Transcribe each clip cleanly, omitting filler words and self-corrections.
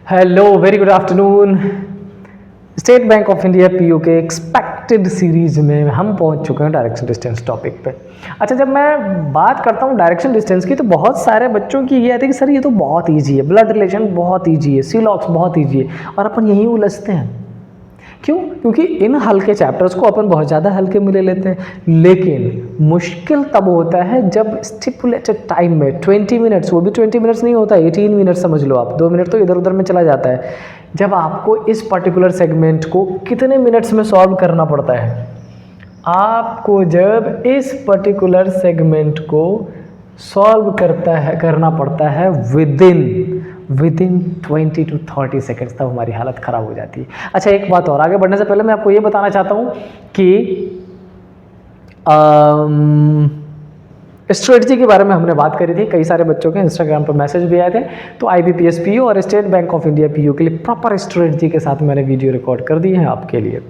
Hello, very good afternoon. State Bank of India PU के expected series में हम पहुंच चुके हैं डायरेक्शन डिस्टेंस टॉपिक पे। अच्छा, जब मैं बात करता हूं डायरेक्शन डिस्टेंस की तो बहुत सारे बच्चों की ये आती है कि सर ये तो बहुत ईजी है, ब्लड रिलेशन बहुत ईजी है, सीलॉक्स बहुत ईजी है, और अपन यहीं उलझते हैं। क्यों? क्योंकि इन हल्के चैप्टर्स को अपन बहुत ज़्यादा हल्के में ले लेते हैं, लेकिन मुश्किल तब होता है जब स्टिपुलेटेड टाइम में 20 मिनट्स, वो भी 20 मिनट्स नहीं होता, 18 मिनट समझ लो आप, 2 मिनट तो इधर उधर में चला जाता है, जब आपको इस पर्टिकुलर सेगमेंट को कितने मिनट्स में सॉल्व करना पड़ता है। आपको जब इस पर्टिकुलर सेगमेंट को सॉल्व करना पड़ता है विदिन 20 to 30 सेकेंड्स, तब हमारी हालत ख़राब हो जाती है। अच्छा, एक बात और, आगे बढ़ने से पहले मैं आपको ये बताना चाहता हूँ कि स्ट्रेटजी के बारे में हमने बात करी थी, कई सारे बच्चों के इंस्टाग्राम पर मैसेज भी आए थे, तो IBPS PU और state Bank of India PU के लिए प्रॉपर स्ट्रेटजी के साथ मैंने वीडियो रिकॉर्ड कर दी है आपके लिए।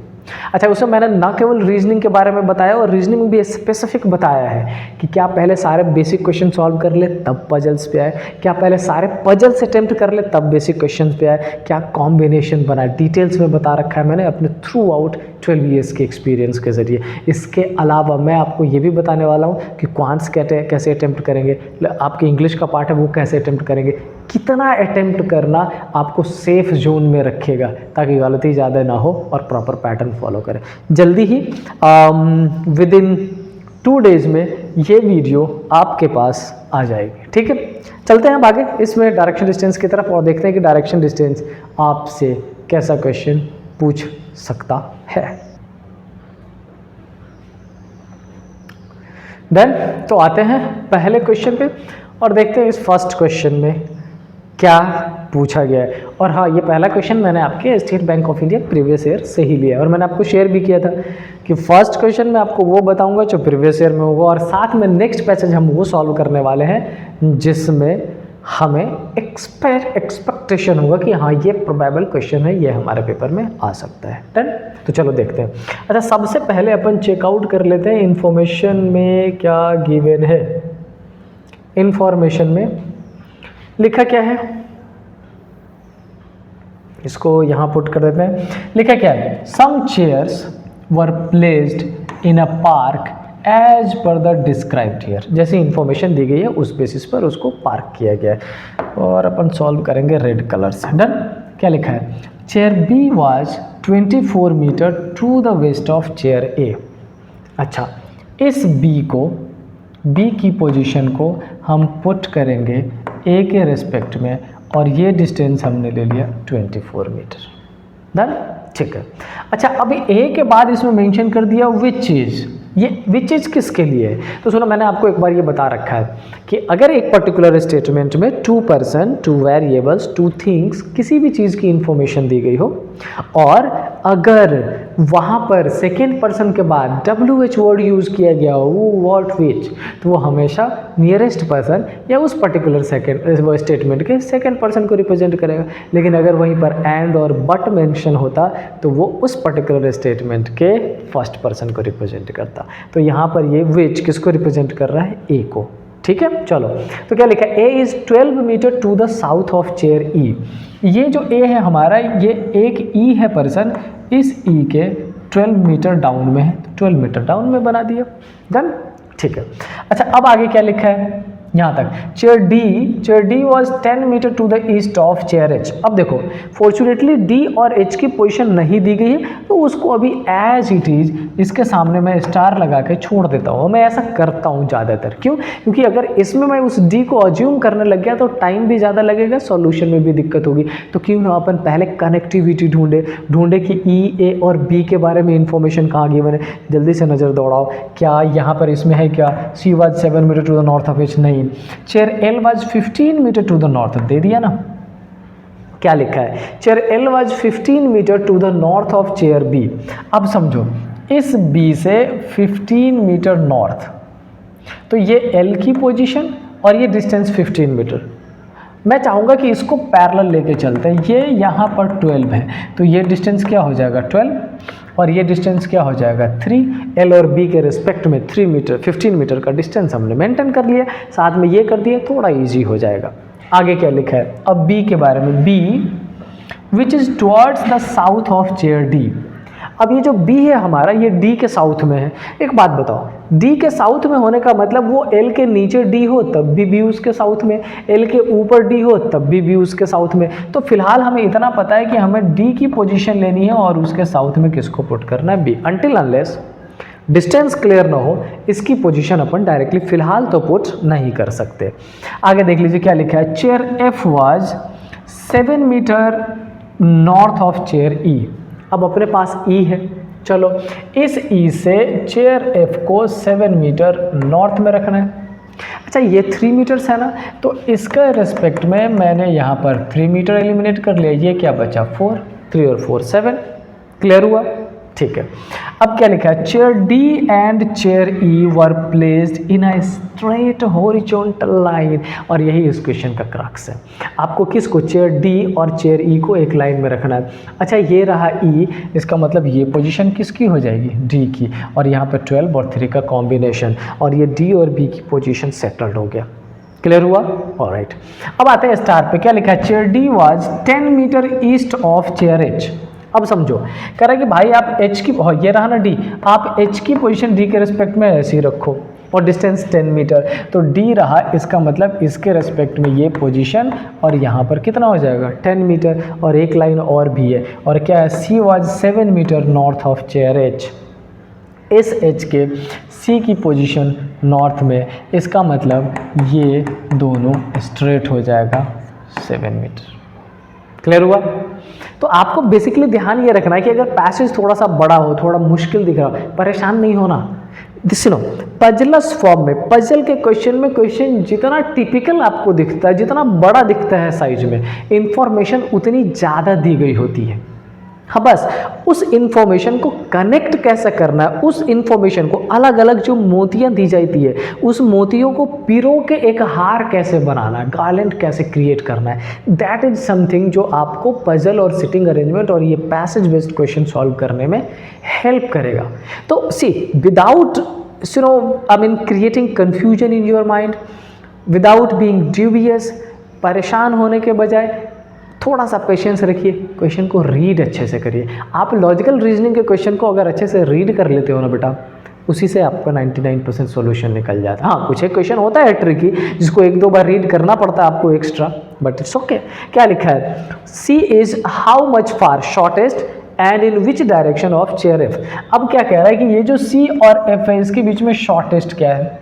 अच्छा, उसमें मैंने ना केवल रीजनिंग के बारे में बताया, और रीजनिंग में भी स्पेसिफिक बताया है कि क्या पहले सारे बेसिक क्वेश्चन सॉल्व कर ले तब पजल्स पे आए, क्या पहले सारे पजल्स अटेम्प्ट कर ले तब बेसिक क्वेश्चन पे आए, क्या कॉम्बिनेशन बनाए, डिटेल्स में बता रखा है मैंने अपने थ्रू आउट 12 ईयर्स के एक्सपीरियंस के ज़रिए। इसके अलावा मैं आपको ये भी बताने वाला हूँ कि क्वांट्स कैसे अटेम्प्ट करेंगे, आपके इंग्लिश का पार्ट है वो कैसे अटेम्प्ट करेंगे, कितना अटेम्प्ट करना आपको सेफ जोन में रखेगा ताकि गलती ज़्यादा ना हो और प्रॉपर पैटर्न फॉलो करें। जल्दी ही विदिन 2 डेज़ में ये वीडियो आपके पास आ जाएगी, ठीक है। चलते हैं अब आगे इसमें डायरेक्शन डिस्टेंस की तरफ और देखते हैं कि डायरेक्शन डिस्टेंस आपसे कैसा क्वेश्चन पूछ सकता है। डन, तो आते हैं पहले क्वेश्चन पे और देखते हैं इस फर्स्ट क्वेश्चन में क्या पूछा गया है। और हाँ, ये पहला क्वेश्चन मैंने आपके state Bank of India previous year से ही लिया है, और मैंने आपको शेयर भी किया था कि फर्स्ट क्वेश्चन में आपको वो बताऊंगा जो प्रीवियस ईयर में होगा, और साथ में नेक्स्ट पैसेज हम वो सॉल्व करने वाले हैं जिसमें हमें एक्सपेक्टेशन होगा कि हाँ ये प्रोबेबल क्वेश्चन है, ये हमारे पेपर में आ सकता है। डन, तो चलो देखते हैं। अच्छा, सबसे पहले अपन चेकआउट कर लेते हैं इन्फॉर्मेशन में क्या गिवन है। इन्फॉर्मेशन में लिखा क्या है, इसको यहाँ पुट कर देते हैं। लिखा क्या है, some chairs were placed in a park as per the described here. जैसी इंफॉर्मेशन दी गई है उस बेसिस पर उसको पार्क किया गया है, और अपन सॉल्व करेंगे रेड कलर से। डन, क्या लिखा है, chair B was 24 metre to the west of chair A. अच्छा, इस बी की पोजीशन को हम पुट करेंगे ए के रिस्पेक्ट में, और ये डिस्टेंस हमने ले लिया 24 मीटर। डन, ठीक है। अच्छा, अभी ए के बाद इसमें मेंशन कर दिया विच चीज़, ये विच चीज़ किसके लिए है। तो सुनो, मैंने आपको एक बार ये बता रखा है कि अगर एक पर्टिकुलर स्टेटमेंट में 2 पर्सन, 2 वेरिएबल्स, 2 थिंग्स, किसी भी चीज़ की इंफॉर्मेशन दी गई हो, और अगर वहाँ पर सेकेंड पर्सन के बाद WH वर्ड यूज़ किया गया हो, व्हाट विच, तो वो हमेशा नियरेस्ट पर्सन या उस पर्टिकुलर स्टेटमेंट के सेकेंड पर्सन को रिप्रेजेंट करेगा। लेकिन अगर वहीं पर एंड और बट मेंशन होता तो वो उस पर्टिकुलर स्टेटमेंट के फर्स्ट पर्सन को रिप्रेजेंट करता। तो यहाँ पर ये विच किसको रिप्रेजेंट कर रहा है, ए को। ठीक है, चलो, तो क्या लिखा है, A is 12 metre to the south of chair E. ये जो ए है हमारा, ये एक ई है पर्सन, इस ई के 12 मीटर डाउन में है, तो 12 मीटर डाउन में बना दिया। डन, ठीक है। अच्छा, अब आगे क्या लिखा है यहाँ तक, chair D was 10 meter to the east of chair H. अब देखो, फॉर्चुनेटली डी और एच की पोजीशन नहीं दी गई है, तो उसको अभी एज इट इज इसके सामने मैं स्टार लगा के छोड़ देता हूँ। मैं ऐसा करता हूँ ज़्यादातर, क्यों? क्योंकि अगर इसमें मैं उस डी को अज्यूम करने लग गया तो टाइम भी ज़्यादा लगेगा, सॉल्यूशन में भी दिक्कत होगी। तो क्यों ना अपन पहले कनेक्टिविटी ढूंढे कि ई, ए और बी के बारे में इंफॉर्मेशन कहाँ गई। मैंने जल्दी से नज़र दौड़ाओ, क्या यहाँ पर इसमें है क्या, C was 7 metre to the north of H, नहीं। Chair L was 15 metre to the north, दे दिया ना। क्या लिखा है, chair L was 15 metre to the north of chair B. अब समझो, इस बी से 15 मीटर नॉर्थ, तो ये एल की पोजीशन और ये डिस्टेंस 15 मीटर। मैं चाहूँगा कि इसको पैरेलल लेके चलते हैं। ये यहाँ पर 12 है, तो ये डिस्टेंस क्या हो जाएगा 12, और ये डिस्टेंस क्या हो जाएगा 3। एल और बी के रिस्पेक्ट में 3 मीटर 15 मीटर का डिस्टेंस हमने मेंटेन कर लिया, साथ में ये कर दिया, थोड़ा इजी हो जाएगा। आगे क्या लिखा है, अब बी के बारे में, B which is towards the south of chair D. अब ये जो B है हमारा, ये D के साउथ में है। एक बात बताओ, D के साउथ में होने का मतलब वो L के नीचे D हो तब भी B उसके साउथ में, L के ऊपर D हो तब भी B उसके साउथ में। तो फिलहाल हमें इतना पता है कि हमें D की पोजीशन लेनी है और उसके साउथ में किसको पुट करना है, B। Until unless distance clear ना हो, इसकी पोजीशन अपन डायरेक्टली फिलहाल तो पुट नहीं कर सकते। आगे देख लीजिए क्या लिखा है, chair F was 7 meter north of chair E। अब अपने पास E है, चलो इस E से चेयर F को 7 मीटर नॉर्थ में रखना है। अच्छा ये 3 मीटर्स है ना, तो इसका रेस्पेक्ट में मैंने यहाँ पर 3 मीटर एलिमिनेट कर लिया। ये क्या बचा, 4, 3 और 4 7। क्लियर हुआ, ठीक है। अब क्या लिखा है, chair D and chair E were placed in a straight horizontal line. और यही इस क्वेश्चन का क्रक्स है, आपको किसको, चेयर D और चेयर E को एक लाइन में रखना है। अच्छा ये रहा E, इसका मतलब ये पोजीशन किसकी हो जाएगी, D की, और यहाँ पर 12 और 3 का कॉम्बिनेशन, और ये D और B की पोजीशन सेटल्ड हो गया। क्लियर हुआ, ऑलराइट। अब आते हैं स्टार पे, क्या लिखा है, chair D was 10 meter east of chair H। अब समझो, कह रहा है कि भाई आप H की, ये रहा ना D, आप H की पोजीशन D के रिस्पेक्ट में ऐसे ही रखो और डिस्टेंस 10 मीटर, तो D रहा, इसका मतलब इसके रिस्पेक्ट में ये पोजीशन, और यहाँ पर कितना हो जाएगा 10 मीटर, और एक लाइन और भी है, और क्या है, C was 7 meter north of chair H। इस H के C की पोजीशन नॉर्थ में, इसका मतलब ये दोनों स्ट्रेट हो जाएगा 7 मीटर। क्लियर हुआ। तो आपको बेसिकली ध्यान ये रखना है कि अगर पैसेज थोड़ा सा बड़ा हो, थोड़ा मुश्किल दिख रहा हो, परेशान नहीं होना। सुनो, पजलस फॉर्म में, पजल के क्वेश्चन में क्वेश्चन जितना टिपिकल आपको दिखता है, जितना बड़ा दिखता है साइज में, इंफॉर्मेशन उतनी ज़्यादा दी गई होती है। हाँ बस उस इंफॉर्मेशन को कनेक्ट कैसे करना है, उस इंफॉर्मेशन को अलग अलग जो मोतियां दी जाती है, उस मोतियों को पिरो के एक हार कैसे बनाना है, गार्लैंड कैसे क्रिएट करना है, दैट इज समथिंग जो आपको पजल और सिटिंग अरेंजमेंट और ये पैसेज बेस्ड क्वेश्चन सॉल्व करने में हेल्प करेगा। तो see without creating confusion in your mind, without being dubious, परेशान होने के बजाय थोड़ा सा पेशेंस रखिए, क्वेश्चन को रीड अच्छे से करिए। आप लॉजिकल रीजनिंग के क्वेश्चन को अगर अच्छे से रीड कर लेते हो ना बेटा, उसी से आपका 99% सॉल्यूशन निकल जाता है। हाँ कुछ एक क्वेश्चन होता है ट्रिकी जिसको 1-2 बार रीड करना पड़ता है आपको एक्स्ट्रा, बट इट्स ओके। क्या लिखा है, C is how much far shortest and in which direction of chair F. अब क्या कह रहा है कि ये जो सी और एफ है इसके बीच में शॉर्टेस्ट क्या है,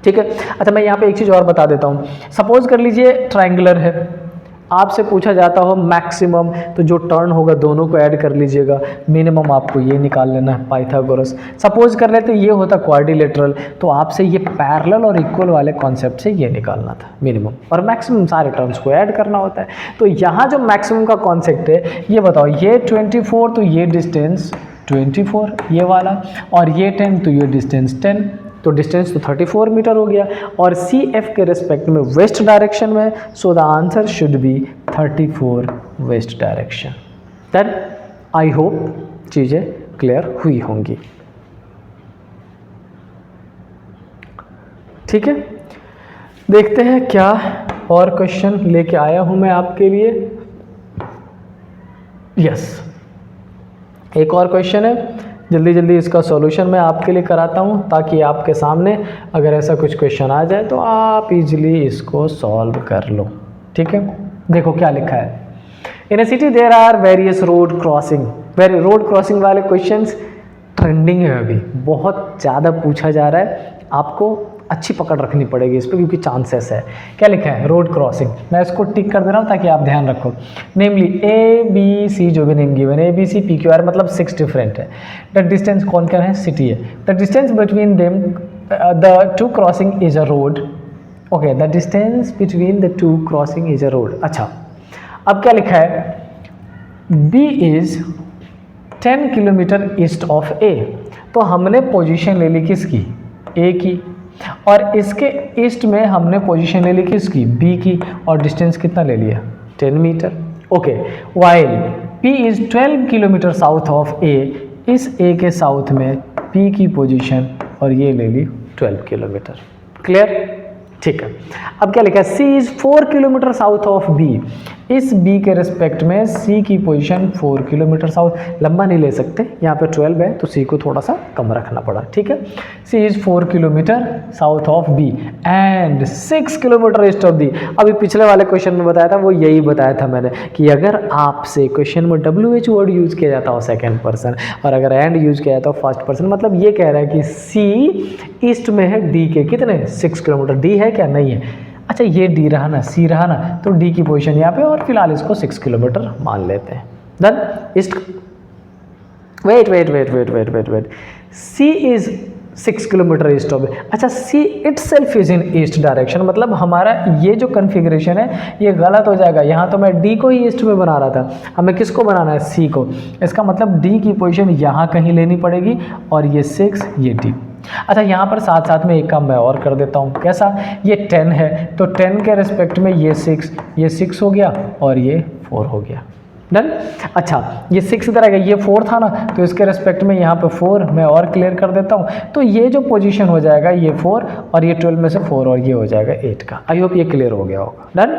ठीक है। अच्छा मैं यहाँ पे एक चीज़ और बता देता हूँ, सपोज कर लीजिए ट्राइंगुलर है, आपसे पूछा जाता हो मैक्सिमम, तो जो टर्न होगा दोनों को ऐड कर लीजिएगा, मिनिमम आपको ये निकाल लेना है पाइथागोरस। सपोज कर लेते ये होता क्वाड्रिलेटरल, तो आपसे ये पैरेलल और इक्वल वाले कॉन्सेप्ट से ये निकालना था मिनिमम, और मैक्सिमम सारे टर्म्स को ऐड करना होता है। तो यहाँ जो मैक्सिमम का कॉन्सेप्ट है ये बताओ, ये 24 तो ये डिस्टेंस 24 ये वाला, और ये 10 तो ये डिस्टेंस 10, तो डिस्टेंस तो 34 मीटर हो गया, और सी एफ के रेस्पेक्ट में वेस्ट डायरेक्शन में, so the answer should be 34 west direction. Then I hope चीज़ें क्लियर हुई होंगी, ठीक है। देखते हैं क्या और क्वेश्चन लेके आया हूं मैं आपके लिए। यस, एक और क्वेश्चन है, जल्दी जल्दी इसका सॉल्यूशन मैं आपके लिए कराता हूं ताकि आपके सामने अगर ऐसा कुछ क्वेश्चन आ जाए तो आप इजीली इसको सॉल्व कर लो, ठीक है। देखो क्या लिखा है, in a city there are various road crossing. Road crossing वाले क्वेश्चंस ट्रेंडिंग है, अभी बहुत ज़्यादा पूछा जा रहा है, आपको अच्छी पकड़ रखनी पड़ेगी इस पर क्योंकि चांसेस है। क्या लिखा है, रोड क्रॉसिंग, मैं इसको टिक कर दे रहा हूँ ताकि आप ध्यान रखो। नेमली ए बी सी जो भी नेम गिवन है, A B C P Q R मतलब 6 डिफरेंट है। द डिस्टेंस कौन क्या है, सिटी है। The distance between them the 2 crossing is a road. Okay, the distance between the 2 crossing is a road. अच्छा अब क्या लिखा है, B is 10 kilometre east of A. तो हमने पोजीशन ले ली किसकी, ए की, और इसके ईस्ट में हमने पोजीशन ले ली किसकी, बी की, और डिस्टेंस कितना ले लिया 10 metre. Okay, while P is 12 kilometre south of A, इस ए के साउथ में पी की पोजीशन और ये ले ली 12 किलोमीटर। क्लियर, ठीक है। अब क्या लिखा है, C is 4 kilometre south of B. इस बी के रिस्पेक्ट में सी की पोजीशन 4 किलोमीटर साउथ, लंबा नहीं ले सकते, यहाँ पे 12 है तो सी को थोड़ा सा कम रखना पड़ा, ठीक है। C is 4 kilometre south of B and 6 kilometre east of D. अभी पिछले वाले क्वेश्चन में बताया था, वो यही बताया था मैंने कि अगर आपसे क्वेश्चन में WH वर्ड यूज किया जाता हो सेकेंड पर्सन और अगर एंड यूज किया जाता हो फर्स्ट पर्सन, मतलब ये कह रहा है कि सी ईस्ट में है डी के कितने 6 किलोमीटर। डी है क्या, नहीं है। अच्छा ये डी रहा ना, सी रहा ना, तो डी की पोजीशन यहाँ पे और फिलहाल इसको 6 किलोमीटर मान लेते हैं। Then east, wait, C is 6 kilometre east of. अच्छा C itself is in east direction, मतलब हमारा ये जो कन्फिग्रेशन है ये गलत हो जाएगा। यहाँ तो मैं डी को ही ईस्ट में बना रहा था, हमें किसको बनाना है, सी को। इसका मतलब डी की पोजीशन यहाँ कहीं लेनी पड़ेगी और ये 6, ये डी। अच्छा यहाँ पर साथ साथ में एक काम मैं और कर देता हूँ, कैसा, ये 10 है तो 10 के रिस्पेक्ट में ये 6 हो गया और ये 4 हो गया। डन। अच्छा ये 6 इधर आएगा, ये 4 था ना, तो इसके रिस्पेक्ट में यहाँ पे 4 मैं और क्लियर कर देता हूँ। तो ये जो पोजीशन हो जाएगा ये 4 और ये 12 में से 4 और ये हो जाएगा 8 का। आई होप ये क्लियर हो गया होगा। डन।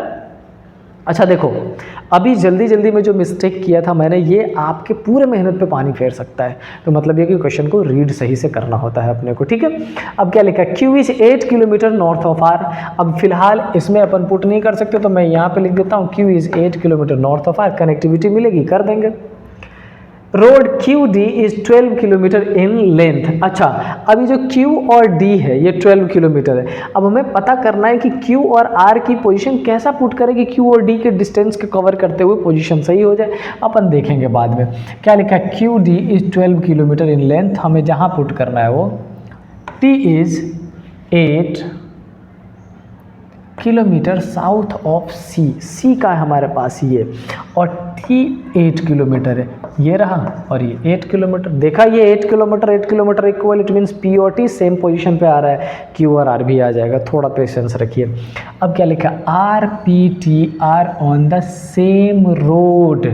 अच्छा देखो अभी जल्दी जल्दी में जो मिस्टेक किया था मैंने, ये आपके पूरे मेहनत पे पानी फेर सकता है। तो मतलब ये कि क्वेश्चन को रीड सही से करना होता है अपने को, ठीक है। अब क्या लिखा है, Q is 8 kilometer north of R. अब फिलहाल इसमें अपन पुट नहीं कर सकते तो मैं यहाँ पे लिख देता हूँ Q is 8 kilometer north of R. Connectivity मिलेगी, कर देंगे। Road Q D is 12 kilometre in length. अच्छा अभी जो क्यू और डी है ये 12 किलोमीटर है। अब हमें पता करना है कि क्यू और आर की पोजीशन कैसा पुट करें कि क्यू और डी के डिस्टेंस के कवर करते हुए पोजीशन सही हो जाए, अपन देखेंगे बाद में। क्या लिखा है, Q D is 12 kilometre in length. हमें जहाँ पुट करना है वो T is 8 kilometre south of C. C का है हमारे पास ये, और टी 8 किलोमीटर है, ये रहा और ये 8 किलोमीटर। देखा ये 8 kilometre equal, it means P और टी सेम पोजीशन पे आ रहा है, क्यू और आर भी आ जाएगा। थोड़ा पेशेंस रखिए। अब क्या लिखा, R P T R on the same road.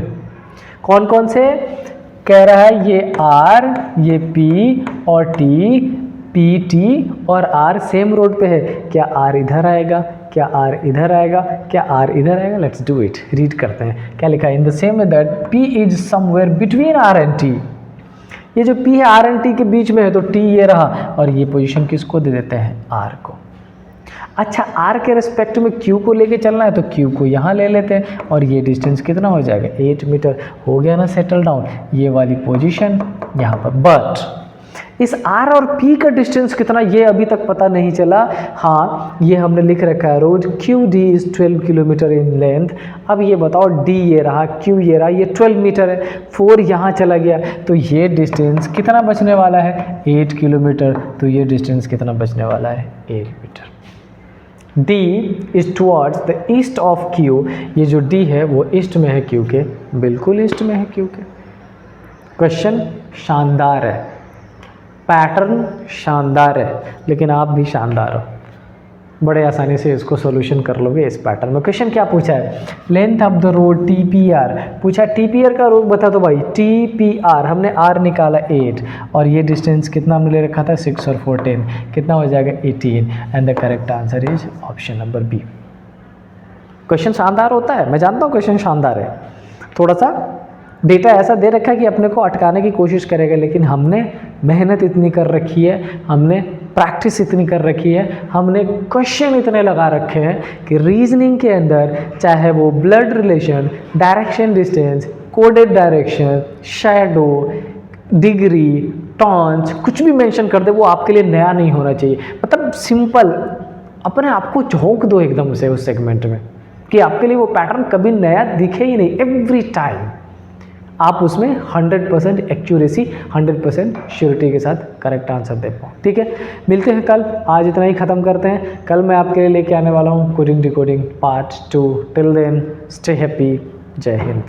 कौन कौन से कह रहा है, ये आर, ये पी और टी, पी टी और आर सेम रोड पे है। क्या आर इधर आएगा, क्या आर इधर आएगा, क्या आर इधर आएगा। लेट्स डू इट, रीड करते हैं। क्या लिखा है, in the same way that P is somewhere between R and T. ये जो पी है आर एंड टी के बीच में है, तो टी ये रहा और ये पोजीशन किसको दे देते हैं, आर को। अच्छा आर के रिस्पेक्ट में क्यू को लेके चलना है तो क्यू को यहाँ ले लेते हैं और ये डिस्टेंस कितना हो जाएगा, 8 मीटर। हो गया ना सेटल डाउन, ये वाली पोजीशन यहाँ पर। बट इस R और P का डिस्टेंस कितना ये अभी तक पता नहीं चला। हाँ ये हमने लिख रखा है, road Q D is 12 kilometre in length. अब ये बताओ D ये रहा, Q ये रहा, ये 12 मीटर है, 4 यहाँ चला गया, तो ये डिस्टेंस कितना बचने वाला है, 8 किलोमीटर। तो ये डिस्टेंस कितना बचने वाला है, 8 meter. D is towards the east of Q। ये जो D है वो ईस्ट में है Q के, बिल्कुल ईस्ट में है Q के। क्वेश्चन शानदार है, पैटर्न शानदार है, लेकिन आप भी शानदार हो, बड़े आसानी से इसको सॉल्यूशन कर लोगे इस पैटर्न में। क्वेश्चन क्या पूछा है, length of the road TPR पूछा। TPR का रोड बता दो भाई, TPR हमने R निकाला 8 और ये डिस्टेंस कितना हमने ले रखा था, 6 और 4 10, कितना हो जाएगा 18। And the correct answer is option number B. Question शानदार होता है, मैं जानता हूँ क्वेश्चन शानदार है, थोड़ा सा डेटा ऐसा दे रखा है कि अपने को अटकाने की कोशिश करेगा, लेकिन हमने मेहनत इतनी कर रखी है, हमने प्रैक्टिस इतनी कर रखी है, हमने क्वेश्चन इतने लगा रखे हैं कि रीजनिंग के अंदर चाहे वो blood relation, direction distance, coded direction, shadow, degree, टॉन्च, कुछ भी मेंशन कर दे वो आपके लिए नया नहीं होना चाहिए। मतलब सिंपल अपने आप को झोंक दो एकदम से उस सेगमेंट में कि आपके लिए वो पैटर्न कभी नया दिखे ही नहीं। एवरी टाइम आप उसमें 100% एक्यूरेसी, 100% श्योरिटी के साथ करेक्ट आंसर दे पाओ। ठीक है, मिलते हैं कल। आज इतना ही ख़त्म करते हैं। कल मैं आपके लिए लेके आने वाला हूँ coding decoding part 2। Till then stay happy. जय हिंद।